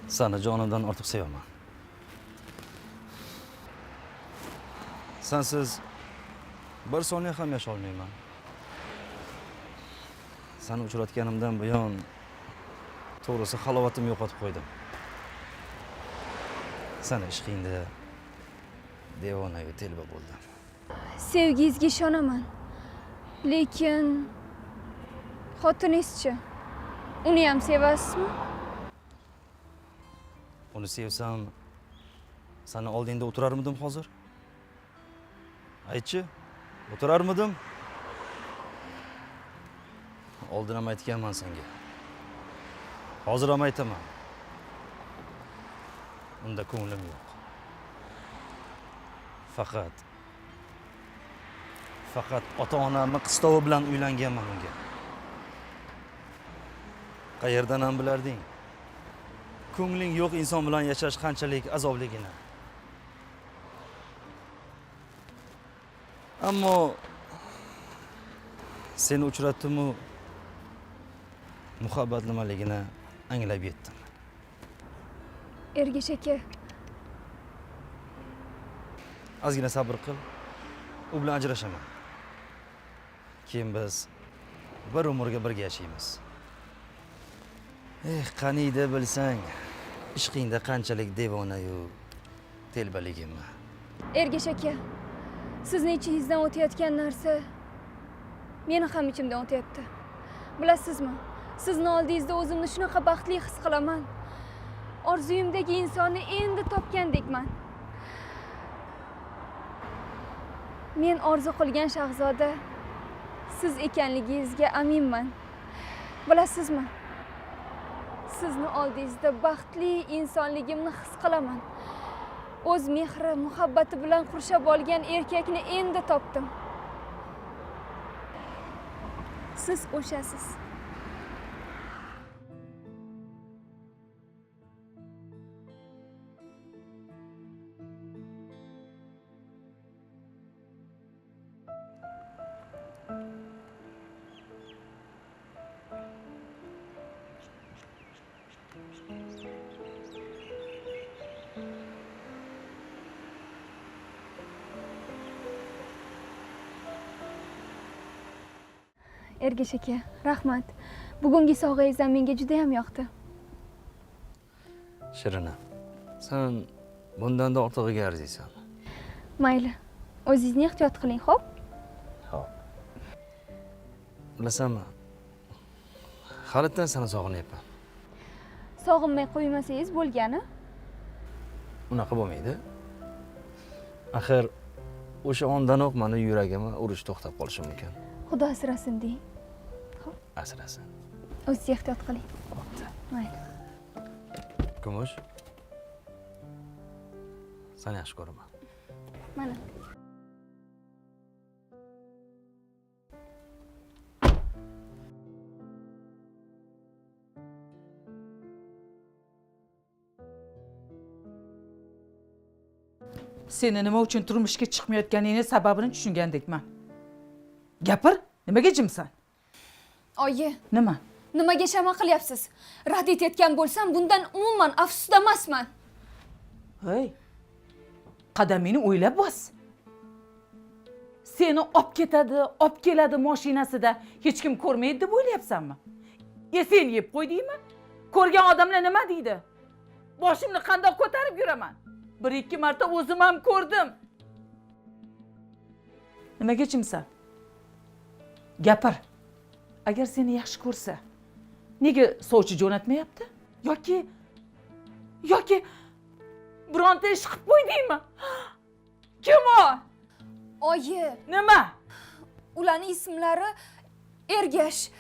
Seni jonimdan ortiq sevaman. Sensiz bir soniya ham yasha olmayman. Seni uchratganimdan buyon to'g'risi halovatimni yo'qotib qo'ydim. Seni ishqingda devonayu telba bo'ldim. Sevgingizga ishonaman. Lekin xotiningizchi? Uni ham sevasizmi? Uni sevsam, seni oldingda o'tirarmidim hozir? Aytchi, o'tirarmidim? Oldin ham aytganman senga. Hozir ham aytaman. Unda ko'nglim yo'q. Faqat ota-onamning qistovi bilan uylanganman unga. Qayerdan ham bilarding? Ko'ngling yo'q inson bilan yashash qanchalik azobligini. Ammo seni uchratdim-u muhabbat nimaligini anglab yetdim. Ergash aka, Ozgina sabr qil. U bilan ajrashaman. Keyin biz bir umrga birga yashaymiz. Qaniydi bilsang, ishqingda qanchalik devona-yu telbaligimni. Ergash aka, sizni ichingizdan o'tayotgan narsa meni ham ichimdan o'tyapti. Bilasizmi? Sizni oldingizda o'zimni shunaqa baxtli his qilaman. Orzuyimdagi insonni endi topgandekman. Men orzu qilgan shahzoda siz ekanligingizga aminman. Bilasizmi? Sizni oldingizda baxtli insonligimni his qilaman. O'z mehri, muhabbati bilan qurshab olgan erkakni endi topdim. Siz o'shasiz. Ergash aka, rahmat. Bugungi sovg'angizdan menga juda ham yoqdi. Shirina, sen bundan-da ortig'iga arziysan. Mayli. O'zingizni ehtiyot qiling, xo'p? Xo'p. Bilasanmi? Halitdan seni sog'inyapman. Sog'inmay qo'ymasangiz bo'lgani? Unaqa bo'lmaydi. Axir o'sha ondanoq meni yuragimga urish to'xtab qolishi mumkin. Xudo asrasin deng. Asrasin. O'zingiz ehtiyot qiling. Bo'pti. Mayli. Kumush. Seni yaxshi ko'raman. Mana. Seni nima uchun turmushga chiqmayotganingni sababini tushungandekman. Gapir, nimaga jimsan? Oyi, Nima? nimaga shama qilyapsiz? Rad etayotgan bo'lsam, bundan umuman afsusda emasman. Hey. Qadamingni o'ylab bos. Seni olib ketadi, olib keladi mashinasida hech kim ko'rmaydi deb o'ylayapsanmi? Sen yeb qo'ydingmi? Ko'rgan odamlar nima deydi? Boshimni qandoq ko'tarib yuraman? 1-2 marta o'zim ham ko'rdim. Nimaga jimsan? Gapir. Agar seni yaxshi ko'rsa, nega sovchi jo'natmayapti? Yoki bironta ish qilib qo'ydingmi? Kim o? Oyi, Nima? ularning ismlari Ergash.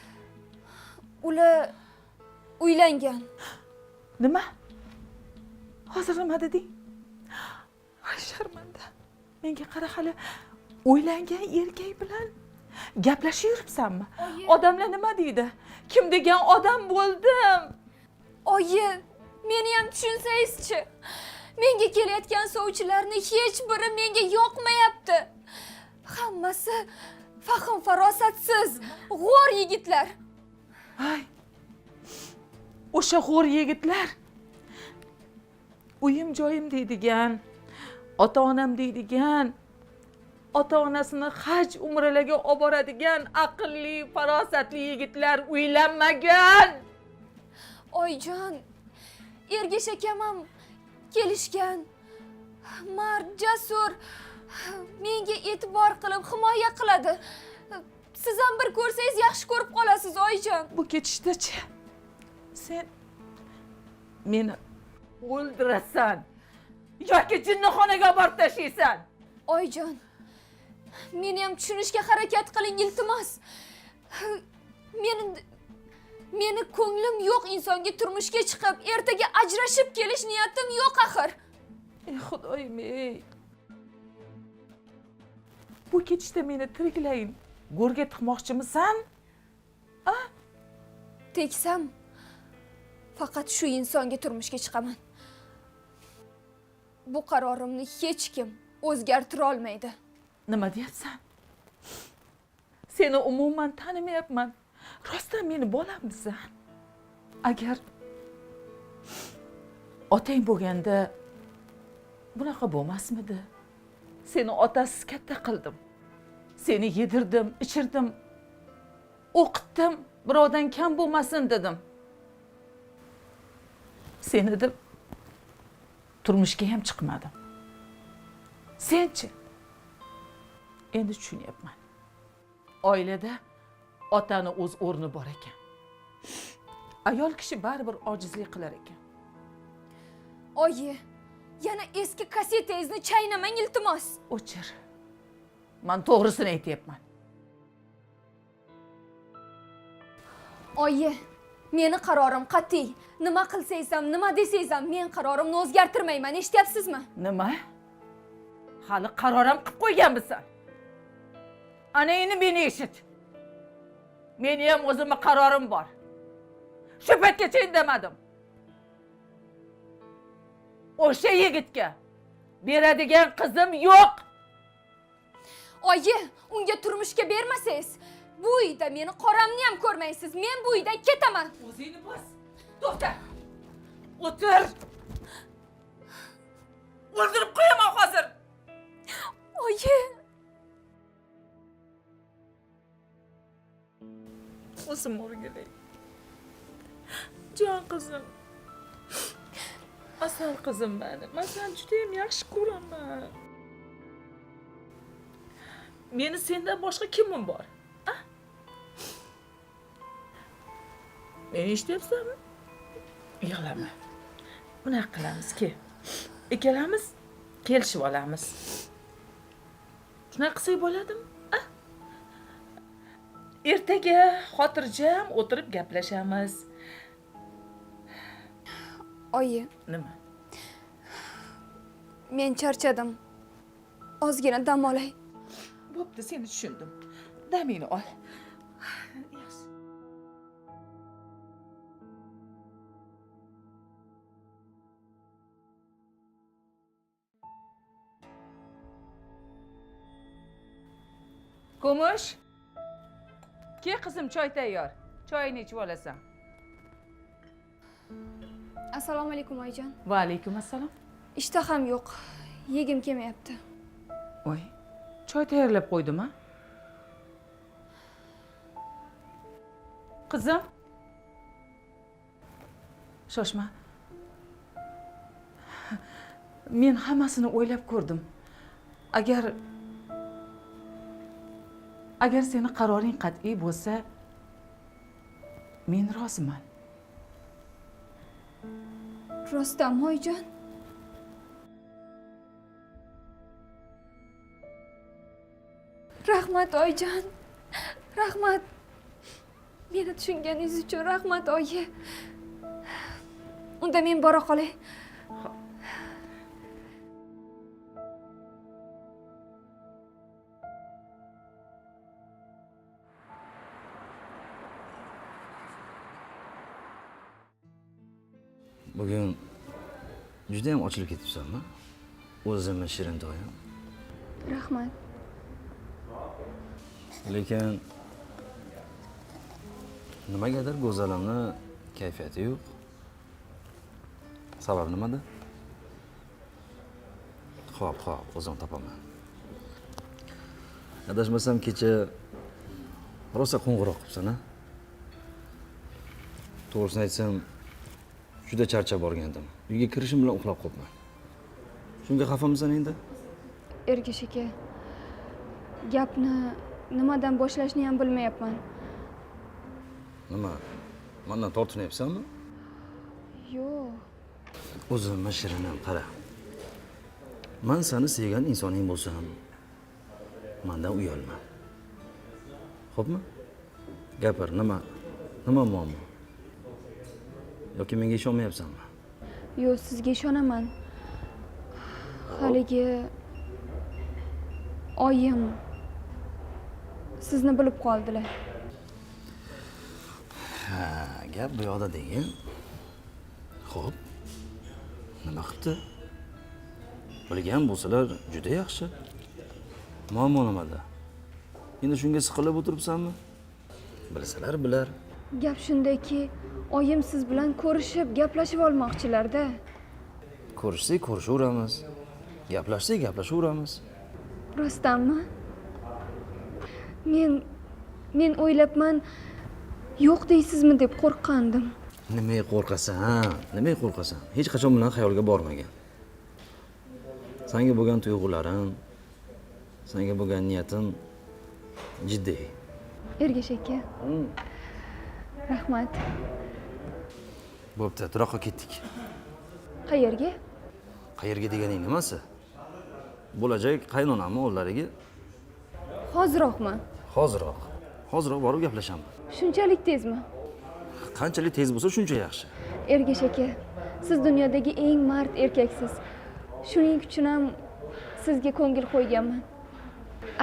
Ular uylangan. Nima? Hozir nima deding? Ay sharmanda. Menga qara, hali o'ylangan erkak bilan gaplashib yuribsanmi? Odamlar nima deydi? Kim degan odam bo'ldim? Oyi, meni ham tushunsangiz-chi. Menga kelayotgan sovchilarning hech biri menga yoqmayapti. Hammasi fahm farosatsiz, g'o'r yigitlar. Ay. O'sha g'o'r yigitlar uyim joyim deydigan, ota-onam deydigan, ota-onasini haj umralarga olib boradigan aqlli, farosatli yigitlar uylanmagan. Oyjon, Ergash akam ham kelishgan. Mard, jasur, menga e'tibor qilib himoya qiladi. Siz ham bir ko'rsangiz yaxshi ko'rib qolasiz, Oyjon. Bu ketishdachi sen meni o'ldirasan yoki jinnixonaga olib borib tashlaysan. Oyjon, meni ham tushunishga harakat qiling, iltimos. Meni ko'nglim yo'q insonga turmushga chiqib, ertaga ajrashib kelish niyatim yo'q axir. Ey Xudoyim, ey. Bu ketishda meni tiriklayin go'rga tiqmoqchimisan? Tegsam, faqat shu insonga turmushga chiqaman. Bu qarorimni hech kim o'zgartira olmaydi. Nima deyapsan? Seni umuman tanimayapman. Rostdan meni bolammisan? Agar otang bo'lganda bunaqa bo'lmasmidi? Seni otasiz katta qildim. Seni yedirdim, ichirdim, o'qitdim, birovdan kam bo'lmasin dedim. Seni deb turmushga ham chiqmadim. Senchi? Endi tushunyapman. Oilada otani o'z o'rni bor ekan. Ayol kishi baribir ojizlik qilar ekan. Oyi, yana eski kasetangizni chaynamang iltimos. O'chir. Men to'g'risini aytyapman. Oyi, meni qarorim qat'iy. Nima qilsangiz ham, nima desangiz ham men qarorimni o'zgartirmayman, eshityapsizmi? Nima? Hali qaror ham qilib qo'yganmisan? Ana endi meni eshit. Meni ham o'zimning qarorim bor. Shu paytgacha indamadim. O'sha yigitga beradigan qizim yo'q. Oyi, unga turmushga bermasangiz, bu uyda meni qoramni ham ko'rmaysiz. Men bu uydan ketaman. O'zingni bos. To'xta. O'tir. O'ldirib qo'yaman hozir. Oyi, o'zim o'rgilay. Jon qizim. Asal qizim benim. Men seni juda ham yaxshi ko'raman. Meni sendan boshqa kimim bor? Meni eshityapsanmi? Yig'lama. Bunaqa qilamizki, ikkalamiz kelishib olamiz. Shunaqa qilsak bo'ladimi? Ertaga xotirjam o'tirib gaplashamiz. oyi, Nima? men charchadim. Ozgina dam olay. Bo'pti, seni tushundim. Damingni ol. Yaxshi. Kumush. Ke qizim, choy tayyor. Choyni ichib olasan. Assalomu alaykum oyijon. Va alaykum assalom. Ishtaham yo'q. Yegim kelmayapti. Voy, choy tayyorlab qo'ydim-a? Qizim. Shoshma. Men hammasini o'ylab ko'rdim. Agar seni qaroring qat'iy bo'lsa, men roziman. Rostdanmi oyijon? Rahmat oyijon. Rahmat. Meni tushunganingiz uchun rahmat oyi. Unda men bora qolay. Bugun juda ham ochilib ketibsanmi? O'zimni shirin to'yim. Rahmat. Lekin nimagadir go'zalimni kayfiyati yo'q. Sabab nimada? Xo'p, o'zim topaman. Adashmasam kecha rosa qo'ng'iroq qilibsan, a? To'g'risini aytsam, juda charchab borgandim. Uyga kirishim bilan uxlab qolibman. Shunga xafamisan endi? Ergash aka, gapni nimadan boshlashni ham bilmayapman. Nima? Mendan tortinyapsanmi? Yo'q. O'zimni Shirinim, qara. Men seni sevgan insoning bo'lsam, mendan uyalma. Xo'pmi? Gapir, nima muammo? Yoki menga ishonmayapsanmi? Yo'q, sizga ishonaman. Haligi oyim sizni bilib qoldilar. Ha, gap bu yoqda degin. Xo'p. Nima qildi? Bilgan bo'lsalar juda yaxshi. Muammo nimada? Endi shunga siqilib o'tiribsanmi? Bilsalar bilar. Gap shundaki, oyim siz bilan ko'rishib, gaplashib olmoqchilar-da. Ko'rishsak ko'rishaveramiz. Gaplashsak gaplashaveramiz. Rostdanmi? Men o'ylabman, yo'q deysizmi deb qo'rqqandim. Nimaga qo'rqasan? Hech qachon bilan xayolga bormagan. Senga bo'lgan tuyg'ularim, senga bo'lgan niyatim jiddiy. Ergash aka. Rahmat. Bo'pti, turoqqa ketdik. Qayerga? Qayerga deganing nimasi? Bo'lajak qaynonamni oldilariga Hoziroqmi? Hozirroq borib gaplashamiz. Shunchalik tezmi? Qanchalik tez bo'lsa shuncha yaxshi. Ergash aka, siz dunyodagi eng mard erkaksiz. Shuning uchun ham sizga ko'ngil qo'yganman.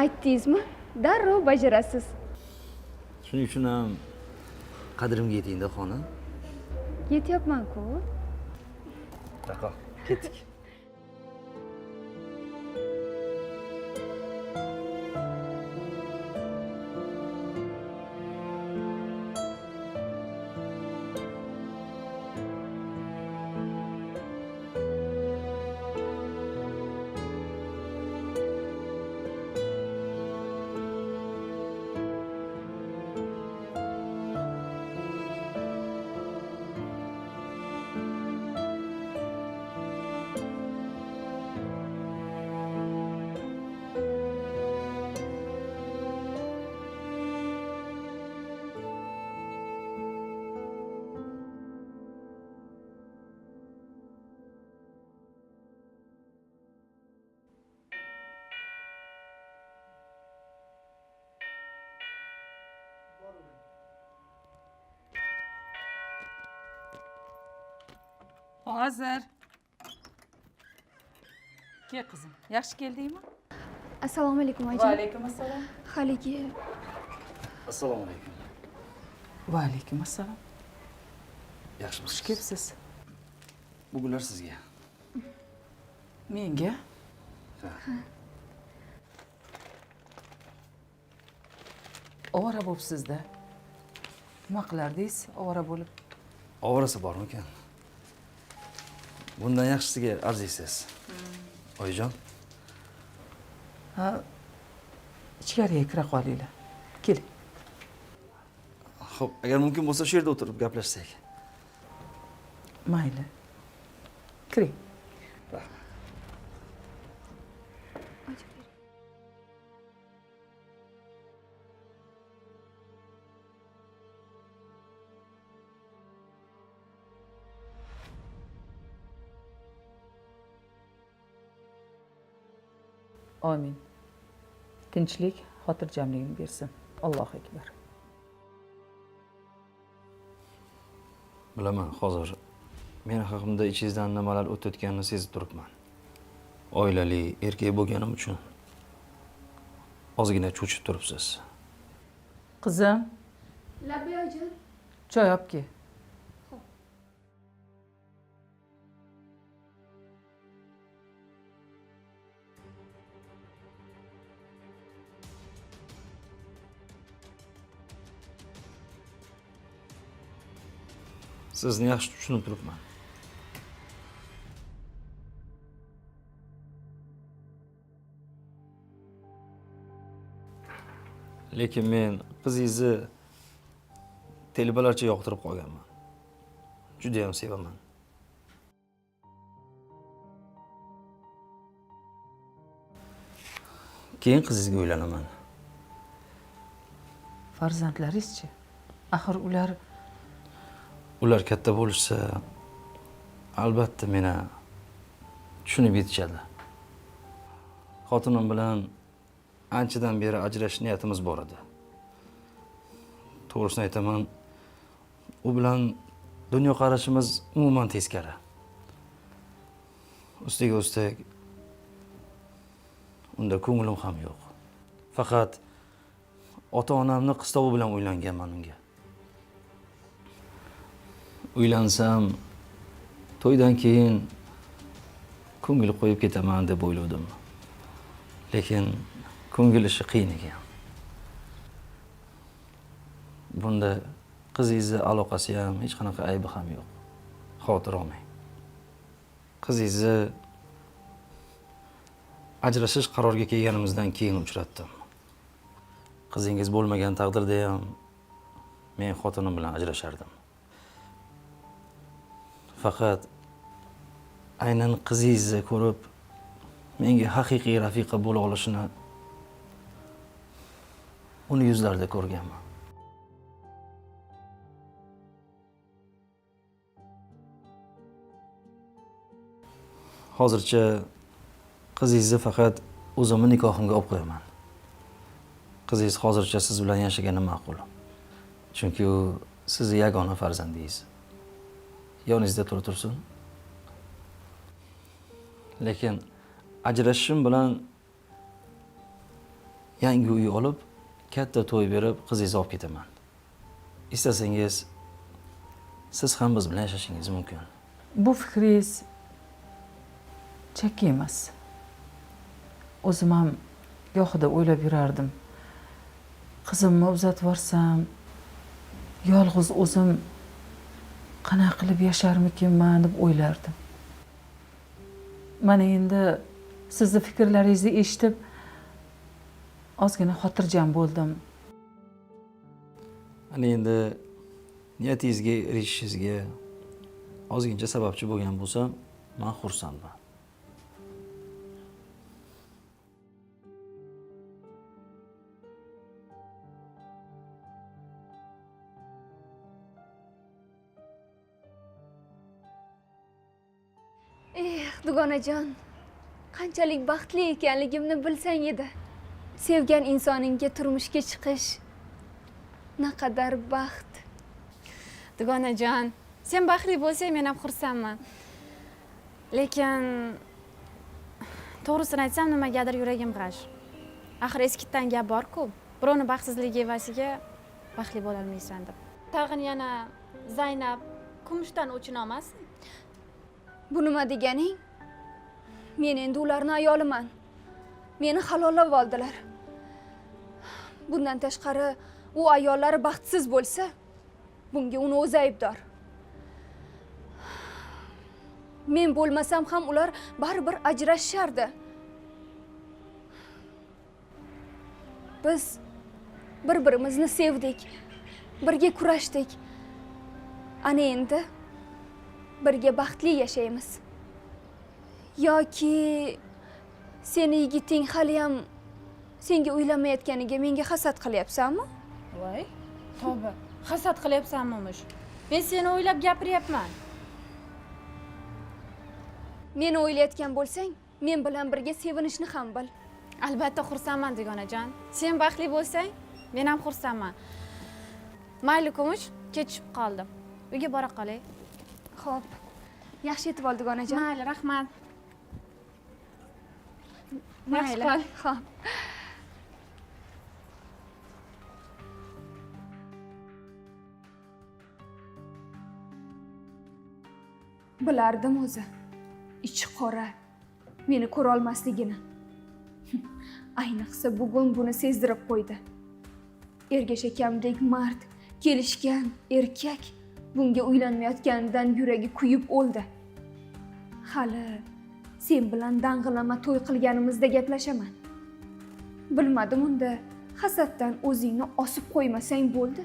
Aytdingizmi? Darrov bajarasiz. Shuning uchun ham qadrimga yetingda xonim. Yetyapman-ku. Taqo, ketdik. Hozir. Kel qizim, yaxshi keldingmi? Assalomu alaykum Va oyijon. alaykum assalom. Haligi Assalomu alaykum. Va alaykum assalom. Yaxshimisiz? Xush kelibsiz. Bu gullar sizga. Menga? Ovora bo'libsiz-da. Nima qilardingiz ovora bo'lib? Ovorasi bormikan? Bundan yaxshisiga arziysiz. Oyijon. Ha, ichkariga kira qolinglar. Keling. Xo'p, agar mumkin bo'lsa shu yerda o'tirib gaplashsak. Mayli. Kiring. Amin. Tinchlik, xotirjamligini bersin. Allohu akbar. Bilaman, hozir meni haqimda ichingizdan nimalar o'tayotganini sezib turibman. Oilali, erkak bo'lganim uchun ozgina cho'chib turibsiz. Qizim, Labbay oyijon. choy olib kel. Sizni yaxshi tushunib turibman. Lekin men qizingizni telbalarcha yoqtirib qolganman. Juda ham sevaman. Keyin qizingizga uylanaman. Farzandlaringiz-chi? Axir Ular katta bo'lishsa, albatta meni tushunib yetishadi. Xotinim bilan anchadan beri ajrashish niyatimiz bor edi. To'g'risini aytaman, u bilan dunyoqarashimiz umuman teskari. Ustiga ustak unda ko'nglim ham yo'q. Faqat ota-onamning qistovi bilan uylanganman unga. Uylansam, to'ydan keyin ko'ngil qo'yib ketaman deb o'yladim. Lekin ko'ngil ishi qiyin ekan. Bunda qizingizni aloqasi ham hech qanaqa aybi ham yo'q. Xavotir olmang. Qizingizni ajrashish qaroriga kelganimizdan keyin uchratdim. Qizingiz bo'lmagan taqdirda ham men xotinim bilan ajrashardim. Faqat aynan qizingizni ko'rib menga haqiqiy rafiqa bo'la olishini uni yuzlarida ko'rganman. Hozircha qizingizni faqat o'zimning nikohimga olib qo'yaman. Qizingiz hozircha siz bilan yashagani ma'qul. Chunki u sizning yagona farzandingiz. Yoningizda tursin. Lekin ajrashishim bilan yangi uy olib, katta to'y berib, qizingizni olib ketaman. Istasangiz siz ham biz bilan yashashingiz mumkin. Bu fikringiz chakki emas. O'zim ham gohida o'ylab yurardim. Qizimni uzatib yuborsam, yolg'iz o'zim qanaqa qilib yasharmikinman deb o'ylardim. Mana endi sizni fikrlaringizni eshitib ozgina xotirjam bo'ldim. Ana endi niyatingizga erishishingizga ozgincha sababchi bo'lgan bo'lsam, men xursandman. Dugonajon, qanchalik baxtli ekanligimni bilsang edi. Sevgan insoningga turmushga chiqish naqadar baxt. Dugonajon, sen baxtli bo'lsang, men ham xursandman. Lekin to'g'risini aytsam, nimagadir yuragim g'ash. Axir eskitdan gap bor-ku, birovning baxtsizligi evasiga baxtli bo'la olmaysan deb. Tag'in yana Zaynab kumushdan o'china olmasin. Bu nima deganing? Men endi ularning ayoliman. Meni halollab oldilar. Bundan tashqari, u ayollari baxtsiz bo'lsa, bunga uni o'zi aybdor. Men bo'lmasam ham ular baribir ajrashardi. Biz bir-birimizni sevdik, birga kurashdik. Ana endi birga baxtli yashaymiz. Yoki seni yigiting hali ham senga uylanmayotganiga menga hasad qilyapsanmi? Voy, tavba, hasad qilyapsanmi? Men seni o'ylab gapiryapman. Meni o'ylayotgan bo'lsang, men bilan birga sevinishni ham bil. Albatta xursandman dugonajon. Sen baxtli bo'lsang, men ham xursandman. Mayli kumush, ketishib qoldim. Uyga bora qolay. Xo'p. Yaxshi yetib ol dugonajon. Mayli, rahmat. Mayli. Xo'p. Bilardim o'zi. Ichi qora. Meni ko'ra olmasligini. Ayniqsa bugun buni sezdirib qo'ydi. Ergash akamdek mard, kelishgan erkak bunga uylanmayotganidan yuragi kuyib o'ldi. Hali sen bilan dang'ilama to'y qilganimizda gaplashaman. Bilmadim unda Hasaddan o'zingni osib qo'ymasang bo'ldi.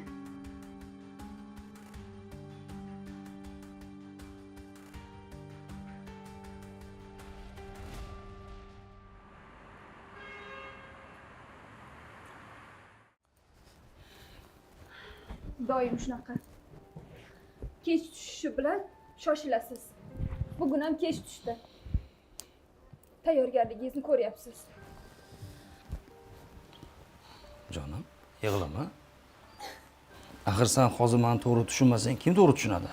Doim shunaqa. Kech tushishi bilan shoshilasiz. Bugun ham kech tushdi. Tayyorgarligingizni ko'ryapsiz. Jonim, yig'lama. Axir sen hozir meni to'g'ri tushunmasang, kim to'g'ri tushunadi?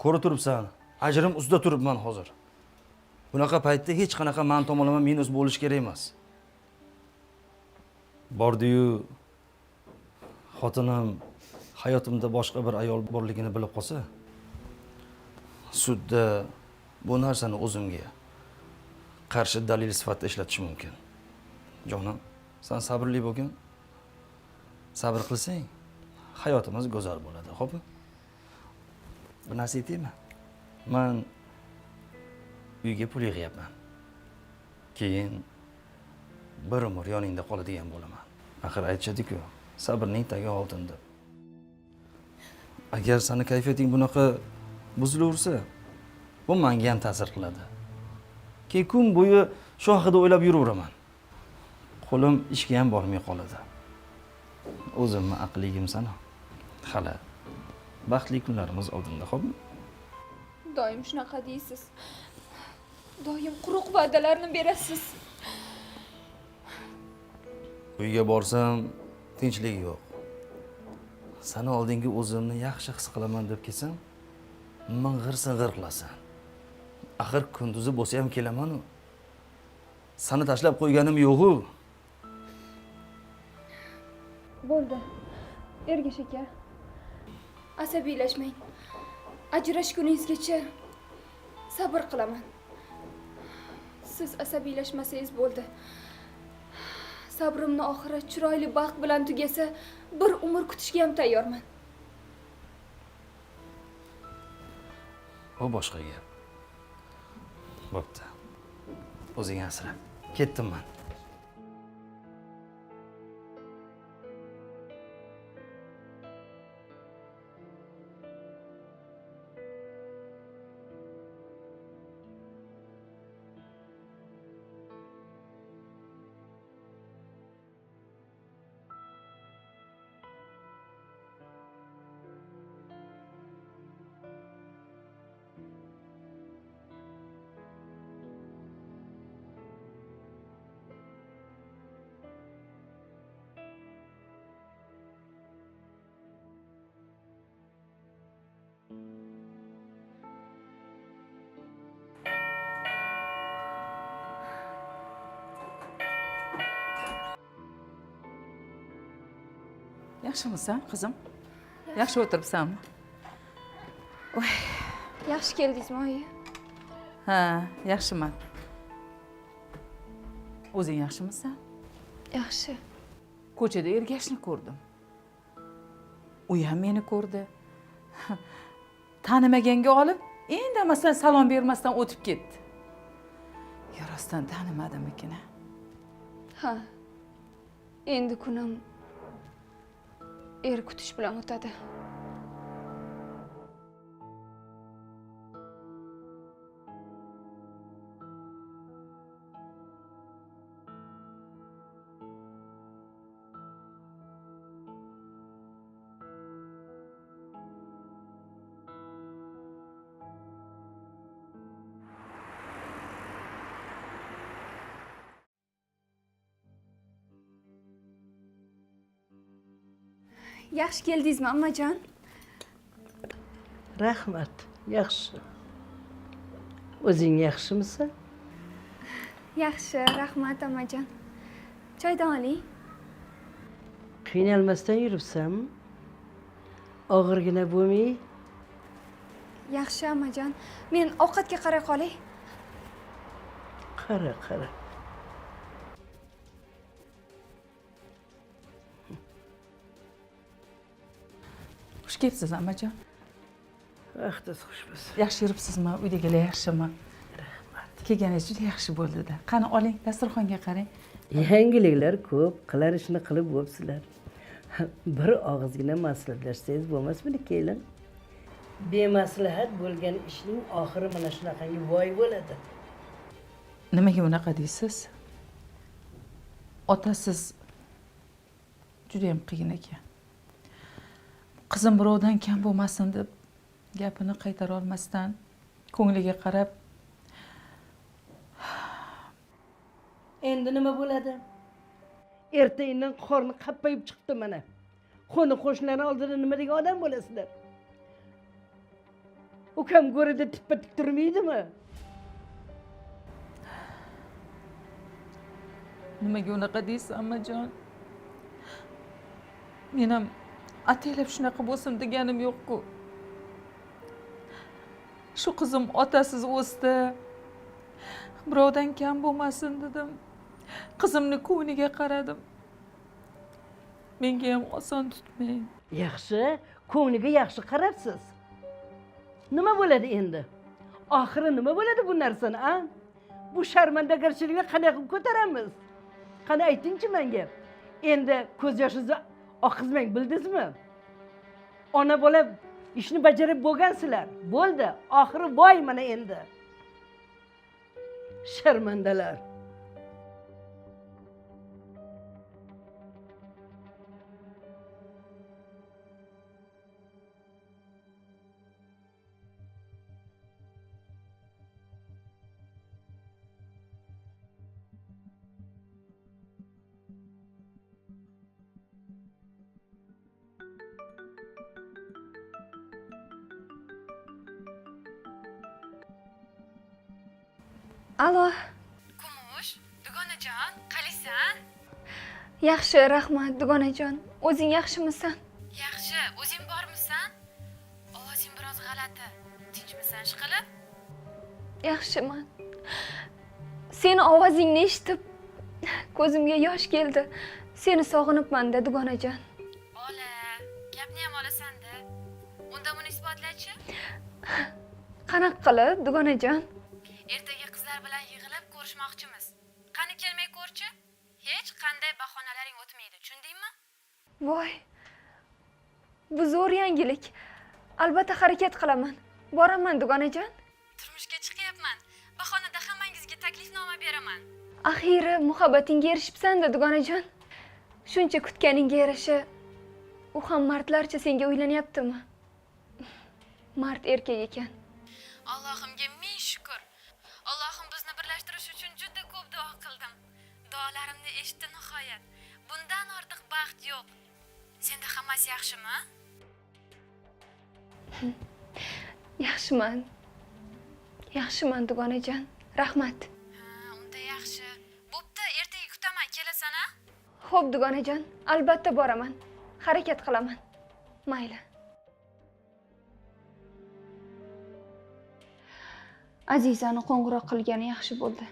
Ko'rib turibsan, ajrim ustida turibman hozir. Bunaqa paytda hech qanaqa men tomonlama minus bo'lish kerak emas. Bordi-yu, xotinim hayotimda boshqa bir ayol borligini bilib qolsa, sudda bu narsani o'zimga qarshi dalil sifatida ishlatish mumkin. Jonim, sen sabrli bo'lgin. Sabr qilsang, hayotimiz go'zal bo'ladi, xo'pmi? Bir narsa aytaymi? Men uyga pul yig'yapman. Keyin bir umr yoningda qoladigan bo'laman. Axir aytishadi-ku, sabrning tagi oltin deb. Agar seni kayfiyating bunaqa buzilaversa, bu menga ham ta'sir qiladi. Keyin kun bo'yi shu haqida o'ylab yuraveraman. Qo'lim ishga ham bormay qoladi. O'zimni aqligim sana. Hali baxtli kunlarimiz oldinda, xo'pmi? Doim shunaqa deysiz. Doim quruq va'dalarni berasiz. Uyga borsam tinchlik yo'q. Sana oldingi o'zimni yaxshi his qilaman deb kelsam, ming'ir-sing'ir qilasan. Axir kunduzi bo'lsa ham kelaman-ku. Seni tashlab qo'yganim yo'q-ku. Bo'ldi. Ergash aka. Asabiylashmang. Ajrashguningizgacha sabr qilaman. Siz asabiylashmasangiz bo'ldi. Sabrimni oxiri chiroyli baxt bilan tugasa, bir umr kutishga ham tayyorman. Bu boshqa gap. Bo'pti. O'zing asra. Ketdim men. Yaxshimisan, qizim? Yaxshi o'tiribsanmi? Yaxshi keldingizmi, oyi? Ha, yaxshiman. O'zing yaxshimisan? Yaxshi. Ko'chada Ergashni ko'rdim. U ham meni ko'rdi. Tanimaganga olib, indamasdan salom bermasdan o'tib ketdi. Yarosdan tanimadimikin? Ha. Endi kunim er kutish bilan o'tadi. Yaxshi keldingizmi, ammajon? Rahmat, yaxshi. O'zing yaxshimisan? Yaxshi, rahmat, ammajon. Choydan oling. Qiynalmasdan yuribsanmi? Og'irgina bo'lmay? Yaxshi, ammajon. Men ovqatga qaray qolay. Qara. Xush kelibsiz, ammajon. Vaqtingiz xush bo'lsin. Yaxshi yuribsizmi? Uydagilar yaxshimi? Rahmat. Kelganingiz juda yaxshi bo'ldi-da. Qani oling, dasturxonga qarang. Yangiliklar ko'p, qilar ishni qilib bo'psizlar. Bir og'izgina maslahatlashsangiz bo'lmasmidi kelin? Bemaslahat bo'lgan ishning oxiri mana shunaqangi voy bo'ladi. Nimaga unaqa deysiz? Otasiz juda ham qiyin ekan. Qizim birovdan kam bo'lmasin deb gapini qaytara olmasdan ko'ngliga qarab, Endi nima bo'ladi? Ertaingdan qorni qappayib chiqdi mana. Qo'ni qo'shnilarning oldida nima degan odam bo'lasizlar? Ukam go'rida tippa-tik turmaydimi? nimaga unaqa deysiz, ammajon? Men ham ataylab shunaqa bo'lsin deganim yo'q-ku. Shu qizim otasiz o'sdi. Birovdan kam bo'lmasin dedim. Qizimni ko'ngliga qaradim. Menga ham oson tutmang. Yaxshi, ko'ngliga yaxshi qarabsiz. Nima bo'ladi endi? Oxiri nima bo'ladi bu narsani, a? Bu sharmandagarchilikni qanday qilib ko'taramiz? Qani aytingchi menga. Endi ko'z yoshingizni oqizmang, bildingizmi? Ona bola ishni bajarib bo'lgansizlar. Bo'ldi, oxiri voy mana endi. Sharmandalar. Alo, Kumush, dugonajon, qalisan? yaxshi, rahmat dugonajon. O'zing yaxshimisan? Yaxshi, o'zing bormisan? Ovozing biroz g'alati. Tinchmisan ishqilib? Yaxshiman. Seni ovozingni eshitib ko'zimga yosh keldi. Seni sog'inibman-da dugonajon. Ola, gapni ham olasan-da. Unda buni isbotlachi. Qanaqa qilib dugonajon? Ertaga qizlar bilan yig'ilib ko'rishmoqchimiz. Qani kelmay ko'rchi? Hech qanday bahonalaring o'tmaydi, tushundingmi? Voy. Bu zo'r yangilik. Albatta harakat qilaman. Boraman dugonajon. Turmushga chiqyapman. Bahonada hammangizga taklifnoma beraman. Axiri muhabbatingga erishibsan-da dugonajon. Shuncha kutganingga yarasha u ham mardlarcha senga uylanyaptimi? Mard erkak ekan. Allohimga ming shukr. Allohim bizni birlashtirish uchun juda ko'p duo qildim. Duolarimni eshitdi nihoyat. Bundan ortiq baxt yo'q. Senda hammasi yaxshimi? Yaxshiman. Yaxshiman dugonajon. Rahmat. Unda yaxshi. Bo'pti, ertaga kutaman, kelasan-a? Xo'p dugonajon, albatta boraman. Harakat qilaman. Mayli. Azizani qo'ng'iroq qilgani yaxshi bo'ldi.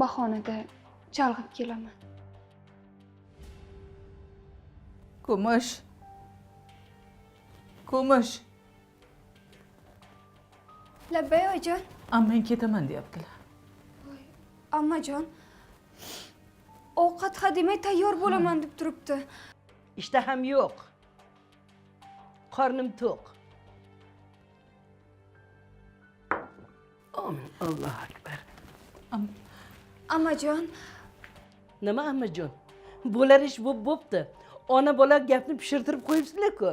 Bahonada chalg'ib kelaman. Kumush. Kumush. Labbay oyijon. Ammang ketaman deyaptilar. Ammajon. Ovqat hademay tayyor bo'laman deb turibdi. Ishtaham yo'q. Qornim to'q. Amin. Allohu akbar. Ammajon, Nima ammajon? Bo'lar ish bo'pti. Ona bola gapni pishirtirib qo'yibsizlar-ku.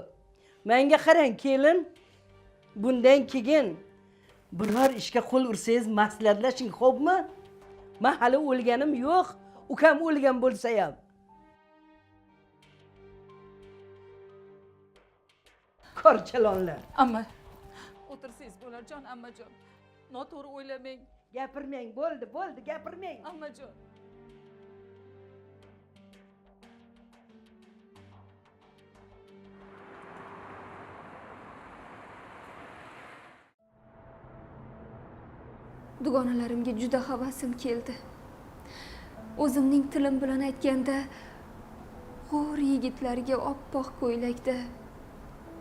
Menga qarang, kelin. Bundan keyin biror ishga qo'l ursangiz maslahatlashing, xo'pmi? Men hali o'lganim yo'q. Ukam o'lgan bo'lsa ham. Korchalonlar. Amma o'tirsangiz bo'larjon, ammajon. Noto'g'ri o'ylamang, Gapirmang, bo'ldi, gapirmang. ammajon. dugonalarimga juda havasim keldi. O'zimning tilim bilan aytganda, g'o'r yigitlarga oppoq ko'ylakda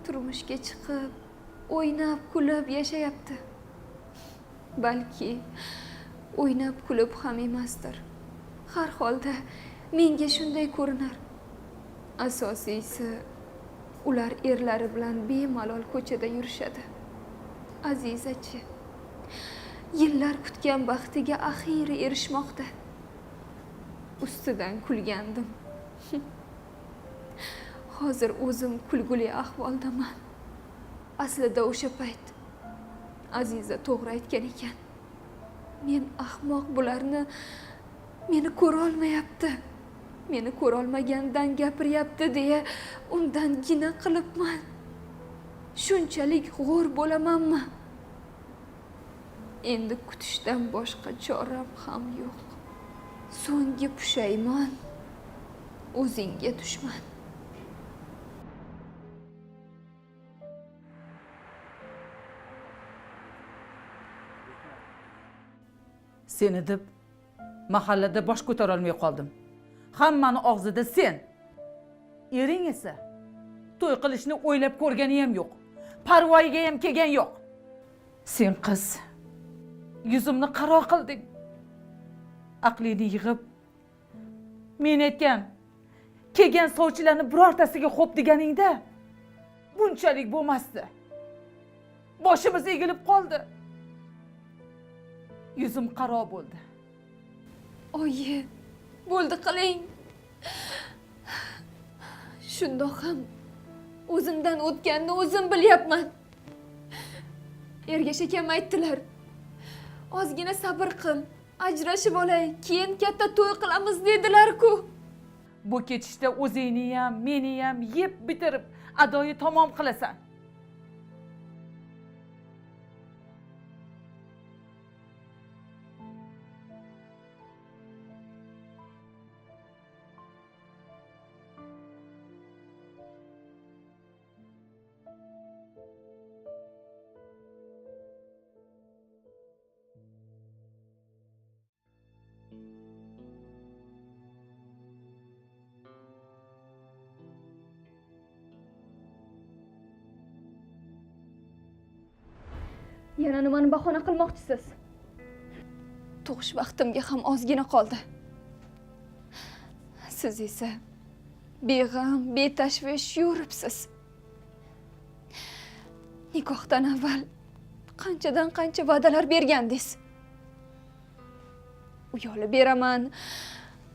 turmushga chiqib, o'ynab, kulib yashayapti. Balki o'ynab, kulib ham emasdir. Har holda menga shunday ko'rinar. Asosiysi ular erlari bilan bemalol ko'chada yurishadi. Azizachi, yillar kutgan baxtiga axiyri erishmoqda. Ustidan kulgandim. Hozir o'zim kulguli ahvoldaman. Aslida o'sha payt Aziza to'g'ri aytgan ekan. Men ahmoq bularni meni ko'ra olmayapti. Meni ko'ra olmagandan gapiryapti deya undan gina qilibman. Shunchalik g'o'r bo'lamanmi? Endi kutishdan boshqa choram ham yo'q. So'nggi pushaymon o'zingga dushman. Seni deb mahallada bosh ko'tara olmay qoldim. Hammani og'zida sen. Ering esa to'y qilishni o'ylab ko'rgani ham yo'q. Parvoyiga ham kelgan yo'q. Sen qiz, yuzimni qaro qilding. Aqlini yig'ib, men aytgan, kelgan sovchilarni birortasiga xo'p deganingda bunchalik bo'lmasdi. Boshimiz egilib qoldi. Yuzim qaro bo'ldi. Oyi, bo'ldi qiling. Shundoq ham o'zimdan o'tganini o'zim bilyapman. Ergash akam aytdilar. Ozgina sabr qil, ajrashib olay, keyin katta to'y qilamiz dedilar-ku. Bu ketishda o'zingni ham, meni ham yeb bitirib, adoyi tamom qilasan. Yana nimani bahona qilmoqchisiz? Tug'ish vaqtimga ham ozgina qoldi. Siz esa beg'am, betashvish yuribsiz. Nikohdan avval qanchadan qancha va'dalar bergandingiz. Uyolib beraman,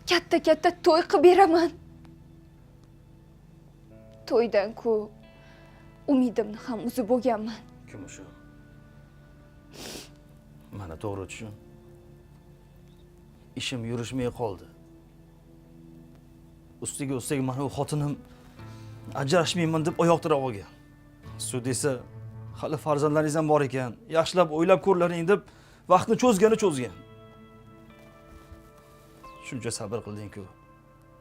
katta to'y qilib beraman. To'ydan-ku umidimni ham uzib bo'lganman. Kim o'sha? Mana to'g'ri tushun. Ishim yurishmay qoldi. Ustiga mana u xotinim ajrashmayman deb oyoq tirab olgan. Sud esa hali farzandlaringiz ham bor ekan, yaxshilab o'ylab ko'rlaring deb vaqtni cho'zgan. Shuncha sabr qilding-ku.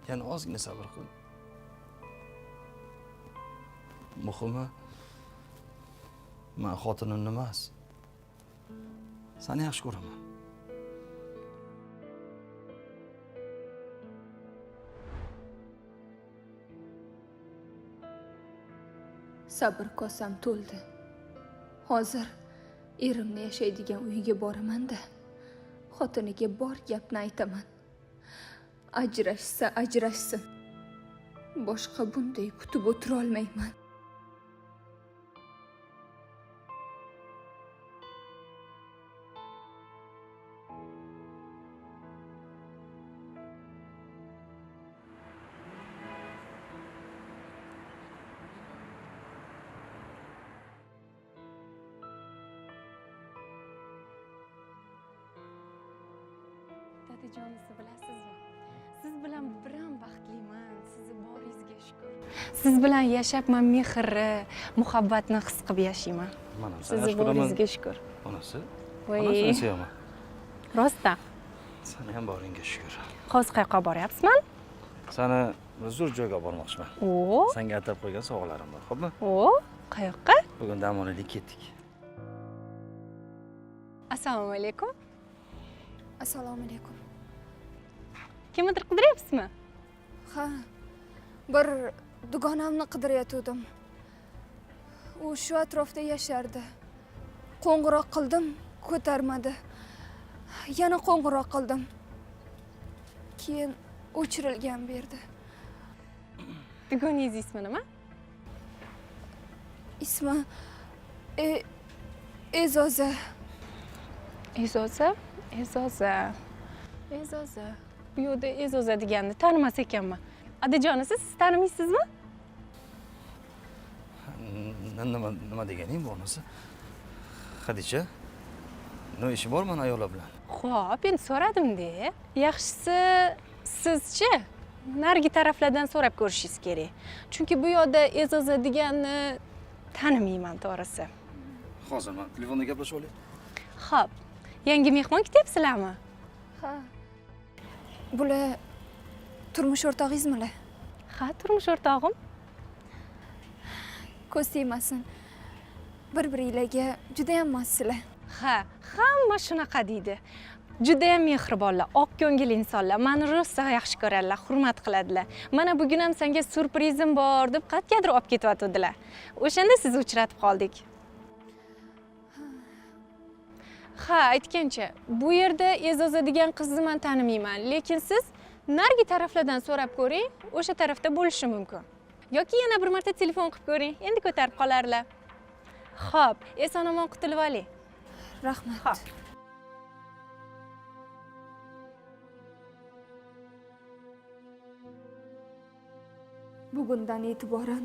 Yana ozgina sabr qil. Muhimi men xotinimni emas, seni yaxshi ko'raman. Sabr kosam to'ldi. Hozir erimni yashaydigan uyiga boraman-da, xotiniga bor gapni aytaman. Ajrashsa ajrashsin. Boshqa bunday kutib o'tira olmayman. Dadajonisi bilasizmi? Siz bilan biram baxtliman. Sizni boringizga shukr. Siz bilan yashab men mehr, muhabbatni his qilib yashayman. Mana Sizni boringizga shukr. Onasi? Voy. Onasini sevaman. Rostda. Seni ham boringga shukr. Hozir qayerga boryapsizman? Seni zo'r joyga bormoqchiman. O. Senga atab qo'ygan sovg'alarim bor, xo'pmi? O, qayoqqa? Bugun dam olaylik ketdik. Assalomu alaykum. Assalomu alaykum. Kimnidir qidiryapsizmi? Ha, bir dugonamni qidirayotgandim. U shu atrofda yashardi. Qo'ng'iroq qildim, ko'tarmadi. Yana qo'ng'iroq qildim. keyin o'chirilgan bu yerda. Dugoningiz ismi nima? Ismi E'zoza. E'zoza. Bu yerda E'zoza deganni tanimas ekanman. Adajonisiz, siz tanimaysizmi? Nima deganing bu onasi? Xadicha, nima ishi bor mana ayollar bilan? Xo'p, endi so'radim-da. Yaxshisi sizchi narigi taraflardan so'rab ko'rishingiz kerak. Chunki bu yerda E'zoza deganni tanimayman to'g'risi. Hozir men telefonda gaplashib olay. Xo'p, yangi mehmon kutyapsizlarmi? Ha. Bular turmush o'rtog'ingizmilar? Ha, turmush o'rtog'im. Ko'z tegmasin. Bir-biringlarga juda ham mossizlar. Ha, hamma shunaqa deydi. Juda ham mehribonlar, oq ko'ngil insonlar. Meni rosa yaxshi ko'radilar, hurmat qiladilar. Mana bugun ham senga surprizim bor deb qayergadir olib ketyotdilar. O'shanda sizni uchratib qoldik. Ha, aytgancha, bu yerda E'zoza degan qizni men tanimayman, lekin siz narigi taraflardan so'rab ko'ring, o'sha tarafda bo'lishi mumkin. Yoki yana bir marta telefon qilib ko'ring, endi ko'tarib qolarlar. Xo'p, eson-omon qutulib oling. Rahmat. Xo'p. Bugundan e'tiboran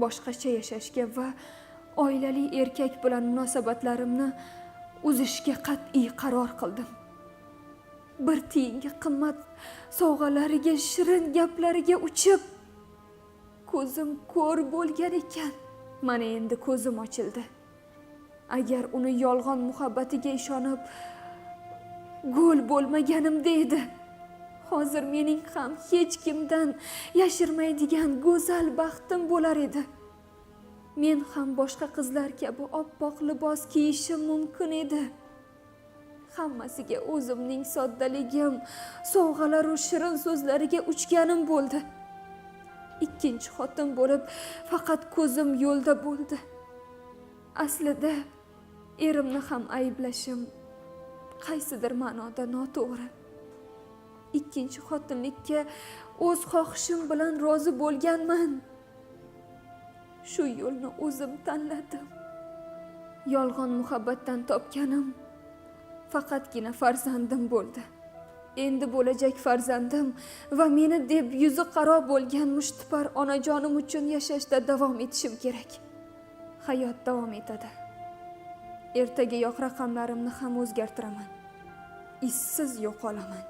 boshqacha yashashga va oilali erkak bilan munosabatlarimni uzishga qat'iy qaror qildim. Bir tiyinga qimmat sovg'alariga, shirin gaplariga uchib ko'zim ko'r bo'lgan ekan. Mana endi ko'zim ochildi. Agar uni yolg'on muhabbatiga ishonib go'l bo'lmaganimda edi, hozir mening ham hech kimdan yashirmaydigan go'zal baxtim bo'lar edi. Men ham boshqa qizlar kabi oppoq libos kiyishim mumkin edi. Hammasiga o'zimning soddaligim, sovg'alar va shirin so'zlariga uchganim bo'ldi. Ikkinchi xotin bo'lib faqat ko'zim yo'lda bo'ldi. Aslida erimni ham ayblashim qaysidir ma'noda noto'g'ri. Ikkinchi xotinlikka o'z xohishim bilan rozi bo'lganman. Shu yo'lni o'zim tanladim. Yolg'on muhabbatdan topganim faqatgina farzandim bo'ldi. Endi bo'lajak farzandim va meni deb yuzi qaro bo'lgan mushtipar onajonim uchun yashashda davom etishim kerak. Hayot davom etadi. Ertagayoq raqamlarimni ham o'zgartiraman. Izsiz yo'qolaman.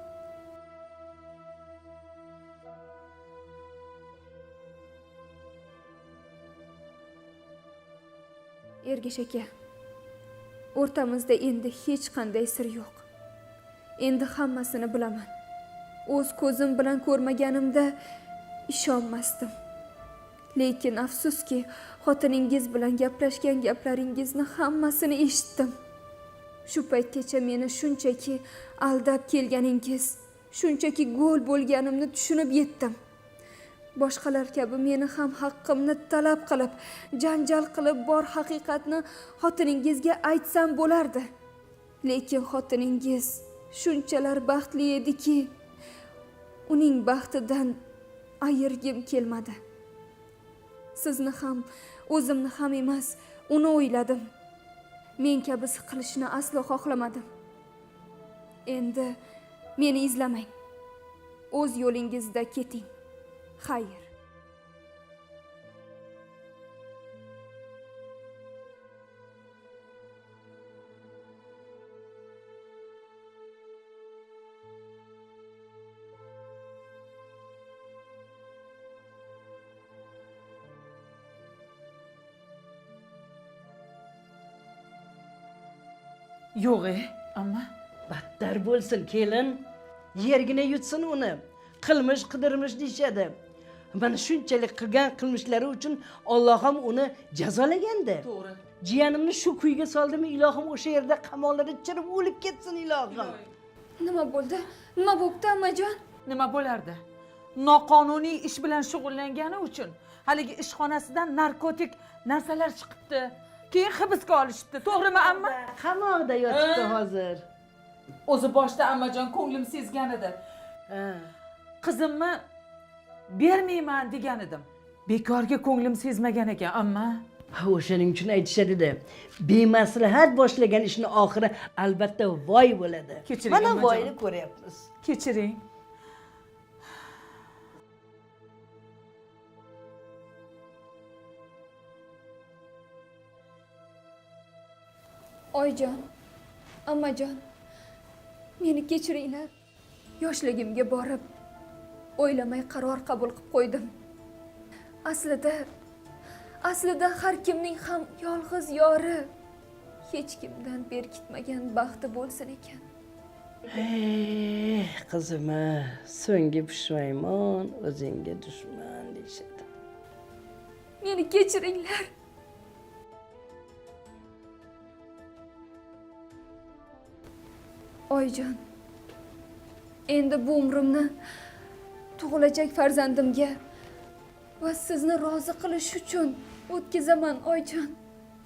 Ergash aka, o'rtamizda endi hech qanday sir yo'q. Endi hammasini bilaman. O'z ko'zim bilan ko'rmaganimda ishonmasdim. Lekin afsuski, xotiningiz bilan gaplashgan gaplaringizni hammasini eshitdim. Shu paytgacha meni shunchaki aldab kelganingiz, shunchaki go'l bo'lganimni tushunib yetdim. Boshqalar kabi meni ham haqqimni talab qilib, janjal qilib bor haqiqatni xotiningizga aytsam bo'lardi. Lekin xotiningiz shunchalar baxtli ediki, uning baxtidan ayirgim kelmadi. Sizni ham, o'zimni ham emas, uni o'yladim. Men kabisi qilishni aslo xohlamadim. Endi meni izlamang. O'z yo'lingizda keting. Xayr. Yo'q, amma Battar bo'lsin kelin. Yergina yutsin uni. Qilmish qidirmish deyshadi. Mana shunchalik qilgan qilmishlari uchun Alloh ham uni jazolaganda. to'g'ri. Jiyanimni shu kuyga soldimi, ilohim o'sha yerda qamoqlarda chirib o'lib ketsin ilohim. Nima bo'ldi? Nima bo'pti, amajon? Nima bo'lardi? Noqonuniy ish bilan shug'ullangani uchun haligi ishxonasidan narkotik narsalar chiqibdi. Keyin hibsga olishibdi. To'g'rimi, amma? Qamoqda yotibdi hozir. O'zi boshda ammajon ko'nglim sezgan edi. Qizimni bermayman degan edim. Bekorga ko'nglim sezmagan ekan, amma O'shaning uchun aytishadi-da, bemaslahat boshlagan ishni oxiri albatta voy bo'ladi. Kechiring, Mana onajon. voyni ko'ryapmiz. kechiring. Oyjon, ammajon, meni kechiringlar. Yoshligimga borib, o'ylamay qaror qabul qilib qo'ydim. Aslida har kimning ham yolg'iz yori hech kimdan berkitmagan baxti bo'lsin ekan. Qizim, so'nggi pushmaymon, o'zingga dushman deyishadi. Meni kechiringlar. Oyjon, endi bu umrimni tug'ilajak farzandimga va sizni rozi qilish uchun o'tkazaman, Oyjon.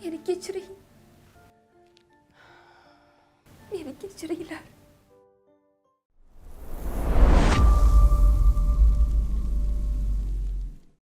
Meni kechiring. Meni kechiringlar.